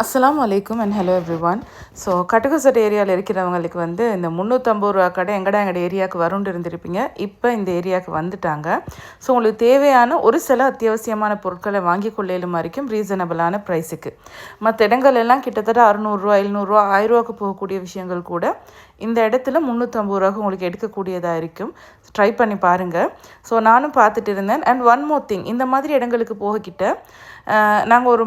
அஸ்ஸலாமு அலைக்கும் and hello everyone. So கட்டுகுசட் ஏரியாவில் இருக்கிறவங்களுக்கு வந்து இந்த 350 ரூபா கடை எங்கட ஏரியாவுக்கு வரும்னு இருந்திருப்பீங்க. இப்போ இந்த ஏரியாவுக்கு வந்துட்டாங்க. ஸோ உங்களுக்கு தேவையான ஒரு சில அத்தியாவசியமான பொருட்களை வாங்கி கொள்ளையிலும் வரைக்கும் ரீசனபிளான ப்ரைஸுக்கு. மற்ற இடங்கள் எல்லாம் கிட்டத்தட்ட 600 700 1000 போகக்கூடிய விஷயங்கள் கூட இந்த இடத்துல 350 ரூபாய்க்கு உங்களுக்கு எடுக்கக்கூடியதாக இருக்கும். ட்ரை பண்ணி பாருங்கள். ஸோ நானும் பார்த்துட்டு இருந்தேன். அண்ட் ஒன் மோர் திங், இந்த மாதிரி இடங்களுக்கு போகக்கிட்ட நாங்கள் ஒரு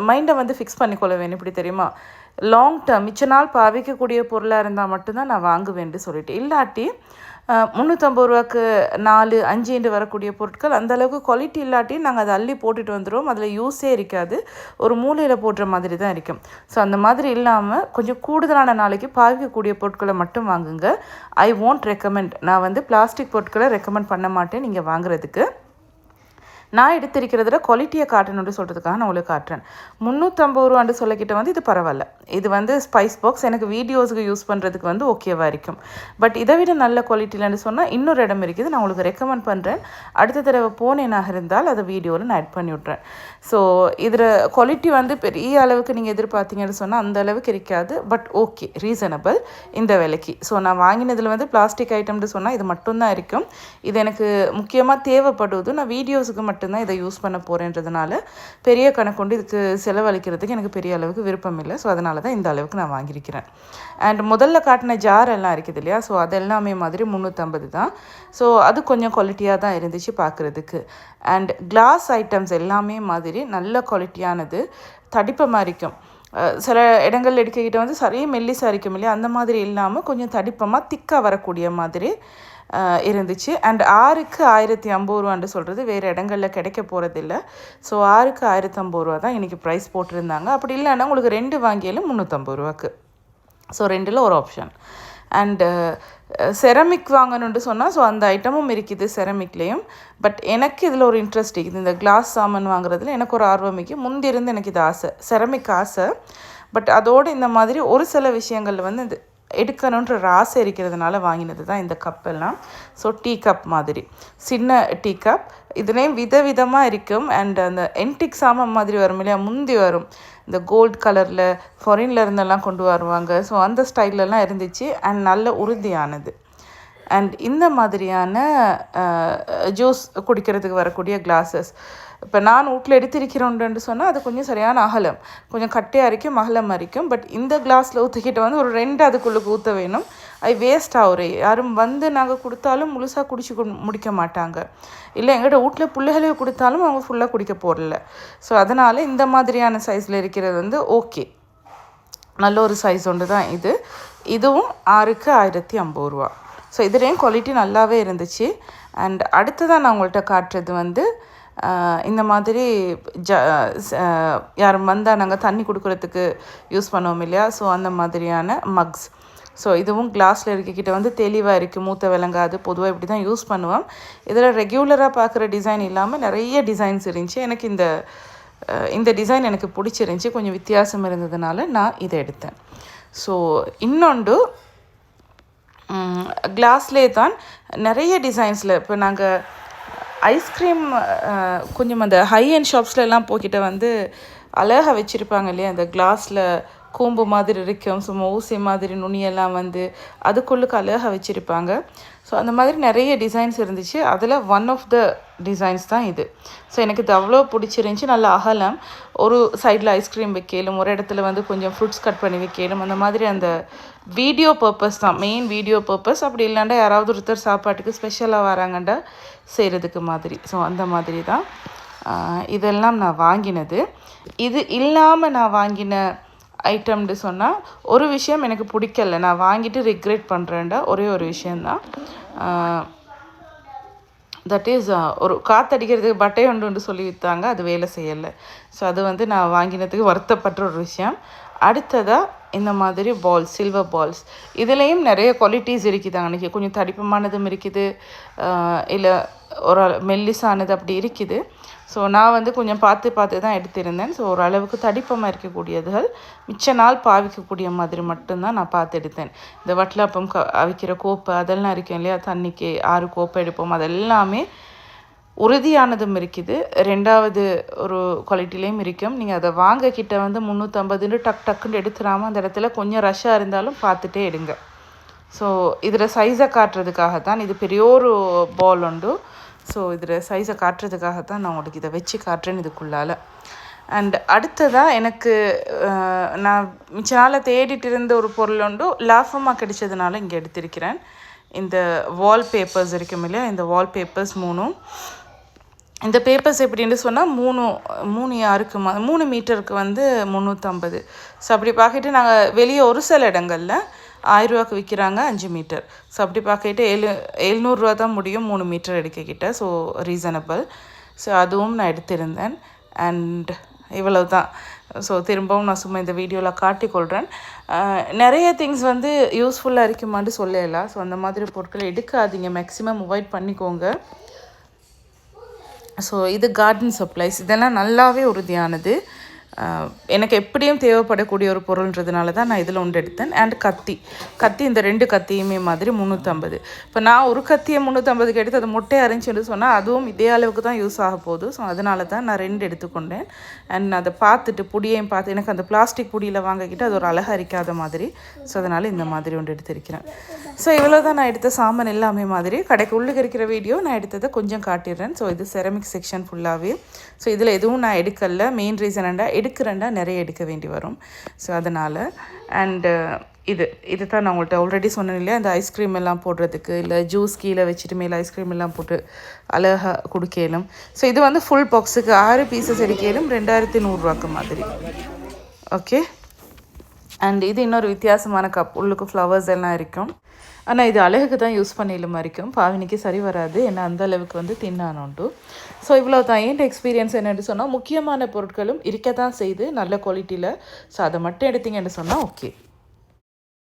மைண்டை வந்து ஃபிக்ஸ் பண்ணிக்கொள்ள வேணும். இப்படி தெரியுமா, லாங் டேர்ம் மிச்ச நாள் பாவிக்கக்கூடிய பொருளாக இருந்தால் மட்டும்தான் நான் வாங்குவேன்னு சொல்லிட்டு, இல்லாட்டி 350 ரூபாய்க்கு 4 5 வரக்கூடிய பொருட்கள் அந்தளவுக்கு குவாலிட்டி இல்லாட்டி நாங்கள் அதை அள்ளி போட்டுட்டு வந்துடுவோம். அதில் யூஸே இருக்காது, ஒரு மூலையில் போடுற மாதிரி தான் இருக்கும். ஸோ அந்த மாதிரி இல்லாமல் கொஞ்சம் கூடுதலான நாளைக்கு பாவிக்கக்கூடிய பொருட்களை மட்டும் வாங்குங்க. ஐ ஒன்ட் ரெக்கமெண்ட், நான் வந்து பிளாஸ்டிக் பொருட்களை ரெக்கமெண்ட் பண்ண மாட்டேன் நீங்கள் வாங்குறதுக்கு. நான் எடுத்திருக்கிறதுல குவாலிட்டியை காட்டணுன்னு சொல்கிறதுக்காக நான் உங்களுக்கு காட்டுறேன். 350 ரூபான்னு சொல்லிக்கிட்ட வந்து இது பரவாயில்ல. இது வந்து ஸ்பைஸ் பாக்ஸ் எனக்கு வீடியோஸுக்கு யூஸ் பண்ணுறதுக்கு வந்து ஓகேவாக இருக்கும். பட் இதை விட நல்ல குவாலிட்டியில்னு சொன்னால் இன்னொரு இடம் இருக்குது, நான் உங்களுக்கு ரெக்கமெண்ட் பண்ணுறேன். அடுத்த தடவை போனேனாக இருந்தால் அதை வீடியோவில் நான் ஆட் பண்ணி விட்றேன். ஸோ இதில் குவாலிட்டி வந்து பெரிய அளவுக்கு நீங்கள் எதிர்பார்த்தீங்கன்னு சொன்னால் அந்த அளவுக்கு இருக்காது. பட் ஓகே, ரீசனபிள் இந்த விலைக்கு. ஸோ நான் வாங்கினதில் வந்து பிளாஸ்டிக் ஐட்டம்னு சொன்னால் இது மட்டும்தான் இருக்கும். இது எனக்கு முக்கியமாக தேவைப்படுவது, நான் வீடியோஸுக்கு மட்டும்தான் இதை யூஸ் பண்ண போகிறேன்றதுனால பெரிய கணக்கு இதுக்கு செலவழிக்கிறதுக்கு எனக்கு பெரிய அளவுக்கு விருப்பம் இல்லை. ஸோ அதனால தான் இந்த அளவுக்கு நான் வாங்கியிருக்கிறேன். அண்ட் முதல்ல காட்டின ஜார் எல்லாம் இருக்குது இல்லையா, ஸோ அதெல்லாமே மாதிரி 350 தான். ஸோ அது கொஞ்சம் குவாலிட்டியாக தான் இருந்துச்சு பார்க்குறதுக்கு. அண்ட் கிளாஸ் ஐட்டம்ஸ் எல்லாமே மாதிரி நல்ல குவாலிட்டியானது, தடிப்பமாக இருக்கும். சில இடங்கள் எடுக்கிட்ட வந்து சரியாக மெல்லிசாக இருக்கும் இல்லையா, அந்த மாதிரி இல்லாமல் கொஞ்சம் தடிப்பமாக திக்காக வரக்கூடிய மாதிரி இருந்துச்சு. அண்ட் 6க்கு 1050 ரூபான்னு சொல்கிறது வேறு இடங்களில் கிடைக்க போகிறதில்ல. ஸோ 6க்கு 1050 ரூபா தான் இன்றைக்கி ப்ரைஸ் போட்டிருந்தாங்க. அப்படி இல்லைன்னா உங்களுக்கு 2 வாங்கியாலும் 350 ரூபாக்கு. ஸோ 2ல் ஒரு ஆப்ஷன். அண்டு செரமிக் வாங்கணுன்ட்டு சொன்னால் ஸோ அந்த ஐட்டமும் இருக்குது செரமிக்லேயும். பட் எனக்கு இதில் ஒரு இன்ட்ரெஸ்ட் இருக்குது, இந்த கிளாஸ் சாமான் வாங்குறதுல எனக்கு ஒரு ஆர்வம் இருக்குது. முந்திருந்து எனக்கு இது ஆசை, செரமிக் ஆசை. பட் அதோடு இந்த மாதிரி ஒரு சில விஷயங்கள் வந்து இது எடுக்கணுன்ற ஆசை இருக்கிறதுனால வாங்கினது தான் இந்த கப்பெல்லாம். ஸோ டீ கப் மாதிரி சின்ன டீ கப், இதுலேயும் விதவிதமாக இருக்கும். அண்ட் அந்த என்டிக் சாமான் மாதிரி வரும் இல்லையா, முந்தி வரும் இந்த கோல்டு கலரில் ஃபாரின்ல இருந்தெல்லாம் கொண்டு வருவாங்க. ஸோ அந்த ஸ்டைலெல்லாம் இருந்துச்சு. அண்ட் நல்ல உறுதியானது. அண்ட் இந்த மாதிரியான ஜூஸ் குடிக்கிறதுக்கு வரக்கூடிய கிளாஸஸ் இப்போ நான் வீட்டில் எடுத்திருக்கிறோன்ட்டு சொன்னால் அது கொஞ்சம் சரியான அகலம், கொஞ்சம் கட்டையாக இருக்கும், அகலம் இருக்கும். பட் இந்த கிளாஸில் ஊற்றிக்கிட்ட வந்து ஒரு 2 அதுக்குள்ளுக்கு ஊற்ற வேணும். அது வேஸ்ட் ஆகுற, யாரும் வந்து நாங்கள் கொடுத்தாலும் முழுசாக குடிச்சு முடிக்க மாட்டாங்க. இல்லை எங்கள்கிட்ட வீட்டில் பிள்ளைகளே கொடுத்தாலும் அவங்க ஃபுல்லாக குடிக்க போடல. ஸோ அதனால் இந்த மாதிரியான சைஸில் இருக்கிறது வந்து ஓகே, நல்ல ஒரு சைஸ் ஒன்று தான் இது. இதுவும் 6க்கு 1050 ரூபா. ஸோ இதுலேயும் குவாலிட்டி நல்லாவே இருந்துச்சு. அண்ட் அடுத்ததான் நான் உங்கள்கிட்ட காட்டுறது வந்து இந்த மாதிரி யாரும் வந்தால் நாங்கள் தண்ணி கொடுக்குறதுக்கு யூஸ் பண்ணுவோம் இல்லையா, ஸோ அந்த மாதிரியான மக்ஸ். ஸோ இதுவும் கிளாஸில் இருக்கிட்ட வந்து தெளிவாக இருக்குது, மூத்த விளங்காது. பொதுவாக இப்படி தான் யூஸ் பண்ணுவோம். இதில் ரெகுலராக பார்க்குற டிசைன் இல்லாமல் நிறைய டிசைன்ஸ் இருந்துச்சு. எனக்கு இந்த டிசைன் எனக்கு பிடிச்சிருந்துச்சி, கொஞ்சம் வித்தியாசம் இருந்ததுனால நான் இதை எடுத்தேன். ஸோ இன்னொன்று கிளாஸ்லேயே தான் நிறைய டிசைன்ஸில் இப்போ நாங்கள் ஐஸ்கிரீம் கொஞ்சம் அந்த ஹை அண்ட் ஷாப்ஸ்லாம் போய்கிட்ட வந்து அழகாக வச்சுருப்பாங்க இல்லையா, அந்த கிளாஸில் கூம்பு மாதிரி இருக்கும், சும்மா ஊசி மாதிரி நுனியெல்லாம் வந்து அதுக்குள்ளுக்கு அழகாக வச்சுருப்பாங்க. ஸோ அந்த மாதிரி நிறைய டிசைன்ஸ் இருந்துச்சு. அதில் ஒன் ஆஃப் த டிசைன்ஸ் தான் இது. ஸோ எனக்கு இது அவ்வளோ பிடிச்சிருந்துச்சி. நல்ல அகலம், ஒரு சைடில் ஐஸ்கிரீம் வைக்கலும், ஒரு இடத்துல வந்து கொஞ்சம் ஃப்ரூட்ஸ் கட் பண்ணி வைக்கலும். அந்த மாதிரி அந்த வீடியோ பர்பஸ் தான், மெயின் வீடியோ பர்பஸ். அப்படி இல்லைண்டா யாராவது ஒருத்தர் சாப்பாட்டுக்கு ஸ்பெஷலாக வராங்கண்டா செய்கிறதுக்கு மாதிரி. ஸோ அந்த மாதிரி தான் இதெல்லாம் நான் வாங்கினது. இது இல்லாமல் நான் வாங்கின ஐட்டம்னு சொன்னால் ஒரு விஷயம் எனக்கு பிடிக்கல, நான் வாங்கிட்டு ரிக்ரெட் பண்ணுறேன்டா ஒரே ஒரு விஷயந்தான். தட் இஸ் ஒரு காற்றடிக்கிறதுக்கு பட்டை ஒன்று சொல்லி விற்றாங்க, அது வேலை செய்யலை. ஸோ அது வந்து நான் வாங்கினதுக்கு வருத்தப்பட்ட ஒரு விஷயம். அடுத்ததாக இந்த மாதிரி பால்ஸ், சில்வர் பால்ஸ், இதுலேயும் நிறைய குவாலிட்டிஸ் இருக்குது. அன்றைக்கி கொஞ்சம் தடிப்பமானதும் இருக்குது, இல்லை ஒரு மெல்லிசானது அப்படி இருக்குது. ஸோ நான் வந்து கொஞ்சம் பார்த்து தான் எடுத்திருந்தேன். ஸோ ஓரளவுக்கு தடிப்பமாக இருக்கக்கூடியதுகள், மிச்ச நாள் பாவிக்கக்கூடிய மாதிரி மட்டும்தான் நான் பார்த்து எடுத்தேன். இந்த வட்டலாப்பம் அவிக்கிற கோப்பை அதெல்லாம் இருக்கும் இல்லையா, தண்ணிக்கு 6 கோப்பை எடுப்போம், அதெல்லாமே உறுதியானதும் இருக்குது, ரெண்டாவது ஒரு குவாலிட்டிலையும் இருக்கும். நீங்கள் அதை வாங்க கிட்ட வந்து 350 டக்குன்னு எடுத்துடாமல் அந்த இடத்துல கொஞ்சம் ரஷ்ஷாக இருந்தாலும் பார்த்துட்டே எடுங்க. ஸோ இதில் சைஸை காட்டுறதுக்காகத்தான், இது பெரிய ஒரு பால் உண்டு. ஸோ இதில் சைஸை காட்டுறதுக்காகத்தான் நான் உங்களுக்கு இதை வச்சு காட்டுறேன் இதுக்குள்ளால். அண்ட் அடுத்ததாக எனக்கு நான் மிச்ச நாள் தேடிட்டு இருந்த ஒரு பொருள் உண்டு, லாபமாக கிடைச்சதுனால இங்கே எடுத்திருக்கிறேன். இந்த வால்பேப்பர்ஸ் இருக்கும் இல்லையா, இந்த வால்பேப்பர்ஸ் 3. இந்த பேப்பர்ஸ் எப்படின்னு சொன்னால் 3 யாருக்கு 3 மீட்டருக்கு வந்து 350. ஸோ அப்படி பார்க்கிட்டு நாங்கள் வெளியே ஒரு சில இடங்களில் 1000 ரூபாய்க்கு விற்கிறாங்க 5 மீட்டர். ஸோ அப்படி பார்க்கிட்டு 700 ரூபா தான் முடியும் 3 மீட்டர் எடுக்கக்கிட்ட. So reasonable. ஸோ அதுவும் நான் எடுத்திருந்தேன். அண்ட் இவ்வளவு தான். ஸோ திரும்பவும் நான் சும்மா இந்த வீடியோவில் காட்டிக்கொள்கிறேன். நிறைய திங்ஸ் வந்து யூஸ்ஃபுல்லாக இருக்குமான்னு சொல்லலாம். ஸோ அந்த மாதிரி பொருட்களை எடுக்காதீங்க, மேக்ஸிமம் அவாய்ட் பண்ணிக்கோங்க. ஸோ இது கார்டன் சப்ளைஸ், இதெல்லாம் நல்லாவே உறுதியானது. எனக்கு எப்படியும் தேவைப்படக்கூடிய ஒரு பொருள்ன்றதுனால தான் நான் இதில் ஒன்று எடுத்தேன். அண்ட் கத்தி இந்த 2 கத்தியுமே மாதிரி 350. இப்போ நான் ஒரு கத்தியை 350க்கு எடுத்து அதை மொட்டை அரைஞ்சுன்னு சொன்னால் அதுவும் இதே அளவுக்கு தான் யூஸ் ஆக போகுது. ஸோ அதனால தான் நான் 2 எடுத்துக்கொண்டேன். அண்ட் அதை பார்த்துட்டு புடியையும் பார்த்து எனக்கு அந்த பிளாஸ்டிக் புடியில் வாங்கிக்கிட்டு அது ஒரு அழகாக அரிக்காத மாதிரி. ஸோ அதனால் இந்த மாதிரி ஒன்று எடுத்திருக்கிறேன். ஸோ இவ்வளோ தான் நான் எடுத்த சாமான் எல்லாமே மாதிரி. கடைக்கு உள்ளுக்கு இருக்கிற வீடியோ நான் எடுத்ததை கொஞ்சம் காட்டிடுறேன். ஸோ இது செரமிக் செக்ஷன் ஃபுல்லாகவே. ஸோ இதில் எதுவும் நான் எடுக்கல. மெயின் ரீசன் எடுக்கிறேன்டா நிறைய எடுக்க வேண்டி வரும். ஸோ அதனால் அண்டு இது தான் நான் உங்கள்கிட்ட ஆல்ரெடி சொன்னேன் இல்லையா, இந்த ஐஸ்கிரீம் எல்லாம் போடுறதுக்கு, இல்லை ஜூஸ் கீழே வச்சுட்டு மேலே ஐஸ்கிரீம் எல்லாம் போட்டு அழகாக கொடுக்கலும். ஸோ இது வந்து ஃபுல் பாக்ஸுக்கு 6 பீசஸ் எடுக்கலும் 2100 ரூபாய்க்கு மாதிரி. ஓகே. அண்ட் இது இன்னொரு வித்தியாசமான கப், உள்ளுக்கு ஃப்ளவர்ஸ் எல்லாம் இருக்கும். ஆனால் இது அழகுக்கு தான் யூஸ் பண்ணிலும் இருக்கும், பாவினிக்கு சரி வராது, ஏன்னா அந்த அளவுக்கு வந்து தின்னானோண்டு. ஸோ இவ்வளோ தான் என் எக்ஸ்பீரியன்ஸ். என்னென்னு சொன்னால் முக்கியமான பொருட்களும் இருக்க தான் செய்து நல்ல குவாலிட்டியில். ஸோ அதை மட்டும் எடுத்தீங்கன்னு சொன்னால் ஓகே.